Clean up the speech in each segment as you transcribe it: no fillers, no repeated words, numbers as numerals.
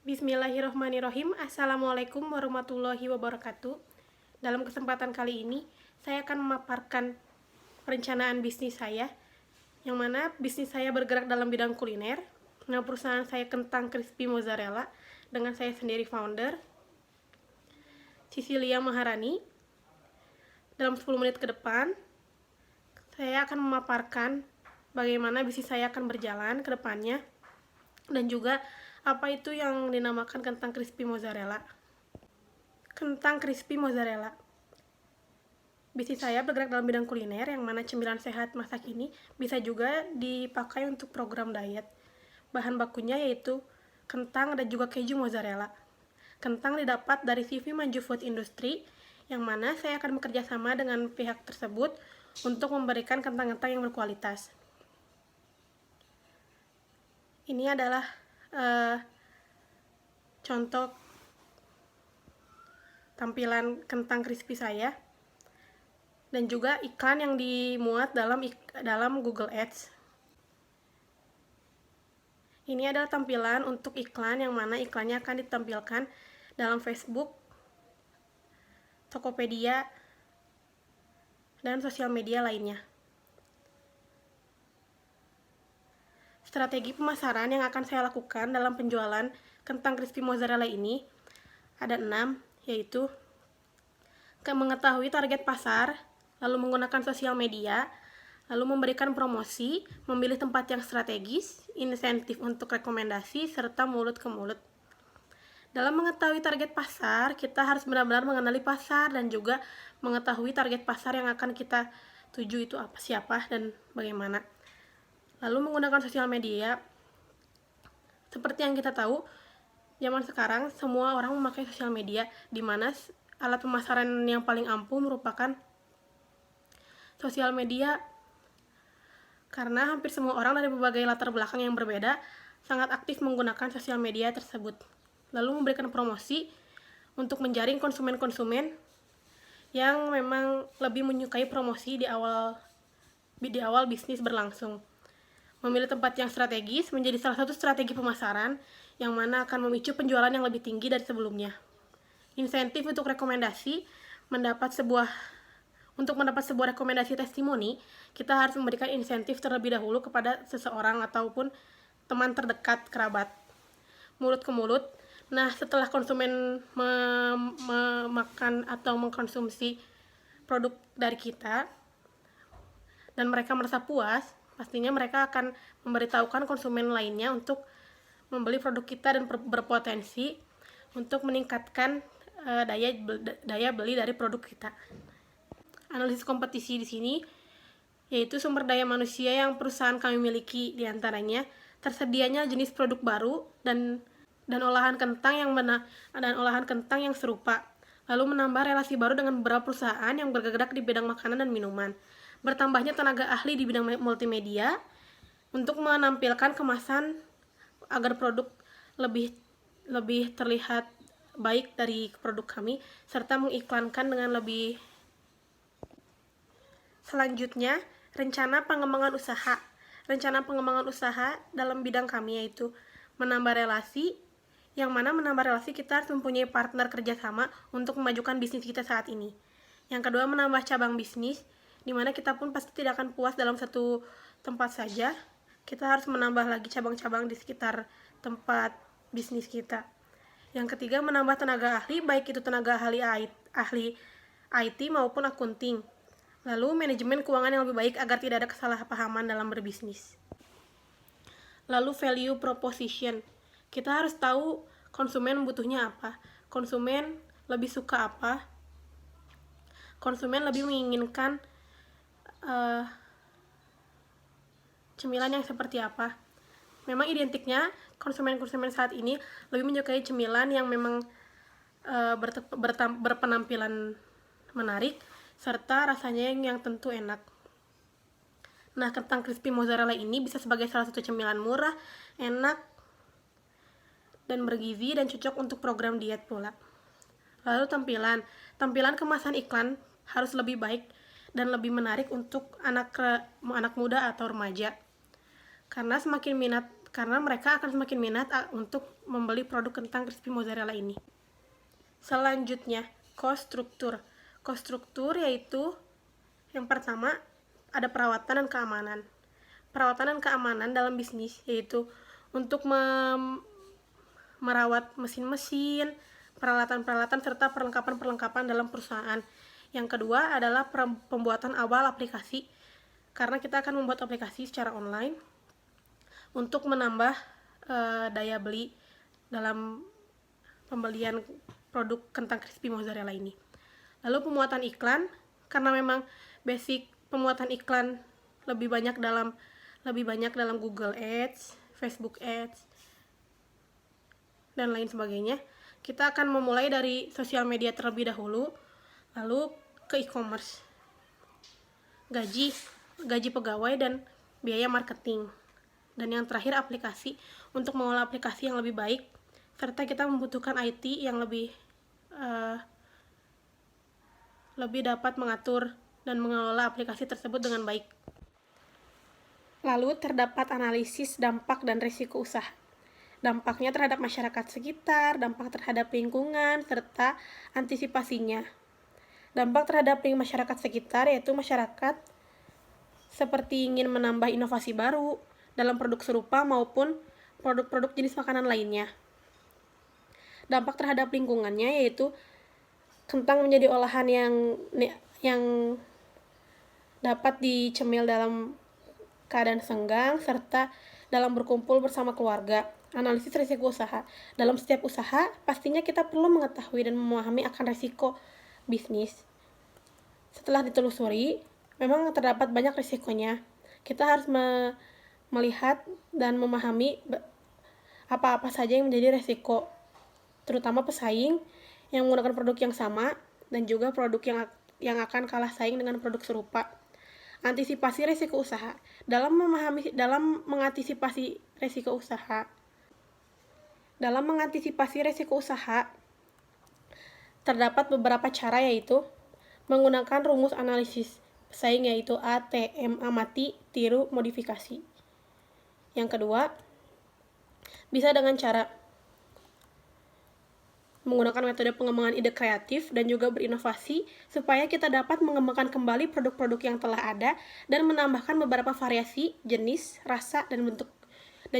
Bismillahirrahmanirrahim. Assalamualaikum warahmatullahi wabarakatuh. Dalam kesempatan kali ini, saya akan memaparkan perencanaan bisnis saya, yang mana bisnis saya bergerak dalam bidang kuliner. Nama perusahaan saya Kentang Crispy Mozzarella, dengan saya sendiri founder, Cicilia Maharani. Dalam 10 menit ke depan, saya akan memaparkan bagaimana bisnis saya akan berjalan ke depannya, dan juga apa itu yang dinamakan kentang crispy mozzarella. Kentang crispy mozzarella. Bisnis saya bergerak dalam bidang kuliner, yang mana cemilan sehat masa kini bisa juga dipakai untuk program diet. Bahan bakunya yaitu kentang dan juga keju mozzarella. Kentang didapat dari CV Maju Food Industry, yang mana saya akan bekerja sama dengan pihak tersebut untuk memberikan kentang-kentang yang berkualitas. Ini adalah contoh tampilan kentang crispy saya, dan juga iklan yang dimuat dalam Google Ads. Ini adalah tampilan untuk iklan, yang mana iklannya akan ditampilkan dalam Facebook, Tokopedia, dan sosial media lainnya. Strategi pemasaran yang akan saya lakukan dalam penjualan kentang crispy mozzarella ini ada 6, yaitu mengetahui target pasar, lalu menggunakan sosial media, lalu memberikan promosi, memilih tempat yang strategis, insentif untuk rekomendasi, serta mulut ke mulut. Dalam mengetahui target pasar, kita harus benar-benar mengenali pasar dan juga mengetahui target pasar yang akan kita tuju itu siapa dan bagaimana. Lalu menggunakan sosial media. Seperti yang kita tahu, zaman sekarang semua orang memakai sosial media, di mana alat pemasaran yang paling ampuh merupakan sosial media, karena hampir semua orang dari berbagai latar belakang yang berbeda sangat aktif menggunakan sosial media tersebut. Lalu memberikan promosi untuk menjaring konsumen-konsumen yang memang lebih menyukai promosi di awal bisnis berlangsung. Memilih tempat yang strategis menjadi salah satu strategi pemasaran, yang mana akan memicu penjualan yang lebih tinggi dari sebelumnya. Insentif untuk rekomendasi. Untuk mendapat sebuah rekomendasi testimoni, kita harus memberikan insentif terlebih dahulu kepada seseorang ataupun teman terdekat, kerabat. Mulut ke mulut. Nah, setelah konsumen memakan atau mengkonsumsi produk dari kita dan mereka merasa puas, pastinya mereka akan memberitahukan konsumen lainnya untuk membeli produk kita dan berpotensi untuk meningkatkan daya beli dari produk kita. Analisis kompetisi di sini yaitu sumber daya manusia yang perusahaan kami miliki, diantaranya tersedianya jenis produk baru dan olahan kentang yang serupa, lalu menambah relasi baru dengan beberapa perusahaan yang bergerak di bidang makanan dan minuman, bertambahnya tenaga ahli di bidang multimedia untuk menampilkan kemasan agar produk lebih terlihat baik dari produk kami, serta mengiklankan dengan lebih. Selanjutnya, rencana pengembangan usaha. Rencana pengembangan usaha dalam bidang kami yaitu menambah relasi, yang mana menambah relasi kita harus mempunyai partner kerjasama untuk memajukan bisnis kita saat ini. Yang kedua, menambah cabang bisnis, di mana kita pun pasti tidak akan puas dalam satu tempat saja. Kita harus menambah lagi cabang-cabang di sekitar tempat bisnis kita. Yang ketiga, menambah tenaga ahli, baik itu tenaga ahli IT maupun akunting. Lalu manajemen keuangan yang lebih baik agar tidak ada kesalahpahaman dalam berbisnis. Lalu value proposition. Kita harus tahu konsumen butuhnya apa, konsumen lebih suka apa, konsumen lebih menginginkan cemilan yang seperti apa. Memang identiknya konsumen-konsumen saat ini lebih menyukai cemilan yang memang berpenampilan menarik serta rasanya yang tentu enak. Nah, kentang crispy mozzarella ini bisa sebagai salah satu cemilan murah, enak, dan bergizi dan cocok untuk program diet pula. Lalu tampilan kemasan iklan harus lebih baik dan lebih menarik untuk anak muda atau remaja. Karena semakin minat karena mereka akan semakin minat untuk membeli produk kentang crispy mozzarella ini. Selanjutnya, cost struktur. Cost struktur yaitu yang pertama ada perawatan dan keamanan. Perawatan dan keamanan dalam bisnis yaitu untuk merawat mesin-mesin, peralatan-peralatan, serta perlengkapan-perlengkapan dalam perusahaan. Yang kedua adalah pembuatan awal aplikasi, karena kita akan membuat aplikasi secara online untuk menambah daya beli dalam pembelian produk kentang crispy mozzarella ini. Lalu pemuatan iklan, karena memang basic pemuatan iklan lebih banyak dalam Google Ads, Facebook Ads, dan lain sebagainya. Kita akan memulai dari sosial media terlebih dahulu, lalu ke e-commerce, gaji pegawai, dan biaya marketing. Dan yang terakhir aplikasi, untuk mengolah aplikasi yang lebih baik, serta kita membutuhkan IT yang lebih dapat mengatur dan mengelola aplikasi tersebut dengan baik. Lalu terdapat analisis dampak dan risiko usaha. Dampaknya terhadap masyarakat sekitar, dampak terhadap lingkungan, serta antisipasinya. Dampak terhadap masyarakat sekitar yaitu masyarakat seperti ingin menambah inovasi baru dalam produk serupa maupun produk-produk jenis makanan lainnya. Dampak terhadap lingkungannya yaitu kentang menjadi olahan yang dapat dicemil dalam keadaan senggang serta dalam berkumpul bersama keluarga. Analisis risiko usaha. Dalam setiap usaha, pastinya kita perlu mengetahui dan memahami akan risiko bisnis. Setelah ditelusuri, memang terdapat banyak risikonya. Kita harus melihat dan memahami apa-apa saja yang menjadi risiko, terutama pesaing yang menggunakan produk yang sama dan juga produk yang akan kalah saing dengan produk serupa. Antisipasi risiko usaha. Dalam mengantisipasi risiko usaha, terdapat beberapa cara, yaitu menggunakan rumus analisis pesaing, yaitu ATM, amati, tiru, modifikasi. Yang kedua, bisa dengan cara menggunakan metode pengembangan ide kreatif dan juga berinovasi supaya kita dapat mengembangkan kembali produk-produk yang telah ada dan menambahkan beberapa variasi, jenis, rasa, dan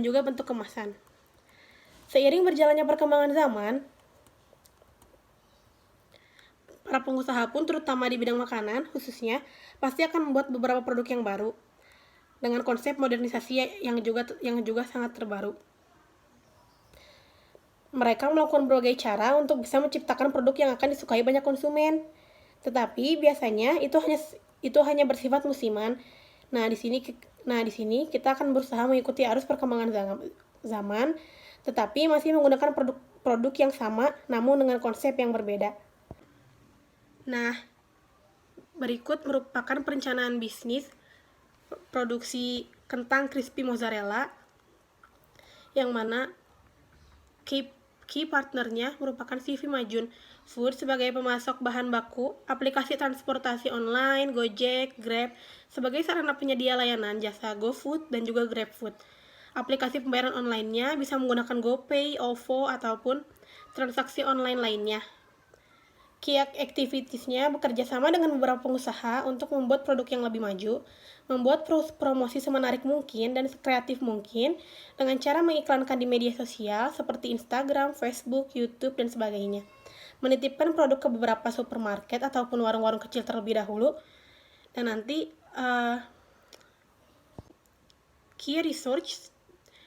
juga bentuk kemasan. Seiring berjalannya perkembangan zaman, para pengusaha pun terutama di bidang makanan khususnya pasti akan membuat beberapa produk yang baru dengan konsep modernisasi yang juga sangat terbaru. Mereka melakukan berbagai cara untuk bisa menciptakan produk yang akan disukai banyak konsumen. Tetapi biasanya itu hanya bersifat musiman. Nah, di sini kita akan berusaha mengikuti arus perkembangan zaman, tetapi masih menggunakan produk yang sama namun dengan konsep yang berbeda. Nah, berikut merupakan perencanaan bisnis produksi kentang crispy mozzarella, yang mana key partnernya merupakan CV Majun Food sebagai pemasok bahan baku, aplikasi transportasi online, Gojek, Grab sebagai sarana penyedia layanan jasa GoFood dan juga GrabFood. Aplikasi pembayaran online-nya bisa menggunakan GoPay, OVO, ataupun transaksi online lainnya. Key activities-nya bekerja sama dengan beberapa pengusaha untuk membuat produk yang lebih maju, membuat promosi semenarik mungkin dan sekreatif mungkin dengan cara mengiklankan di media sosial seperti Instagram, Facebook, YouTube, dan sebagainya. Menitipkan produk ke beberapa supermarket ataupun warung-warung kecil terlebih dahulu, dan nanti key research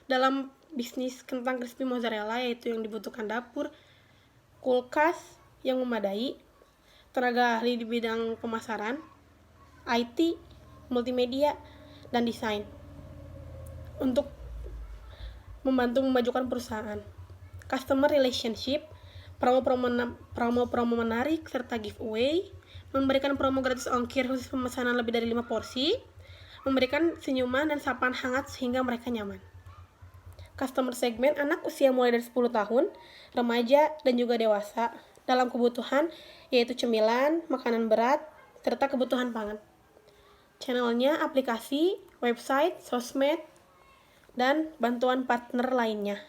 dalam bisnis kentang crispy mozzarella yaitu yang dibutuhkan dapur, kulkas yang memadai, tenaga ahli di bidang pemasaran, IT, multimedia, dan desain untuk membantu memajukan perusahaan. Customer relationship, promo menarik, serta giveaway, memberikan promo gratis ongkir khusus pemesanan lebih dari 5 porsi, memberikan senyuman dan sapaan hangat sehingga mereka nyaman. Customer segment anak usia mulai dari 10 tahun, remaja, dan juga dewasa dalam kebutuhan yaitu cemilan, makanan berat, serta kebutuhan pangan. Channelnya aplikasi, website, sosmed, dan bantuan partner lainnya.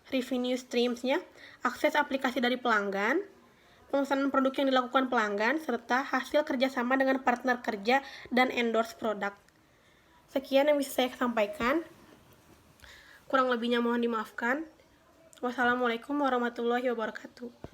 Revenue streams-nya, akses aplikasi dari pelanggan, pemesanan produk yang dilakukan pelanggan, serta hasil kerjasama dengan partner kerja dan endorse produk. Sekian yang bisa saya sampaikan. Kurang lebihnya mohon dimaafkan. Wassalamualaikum warahmatullahi wabarakatuh.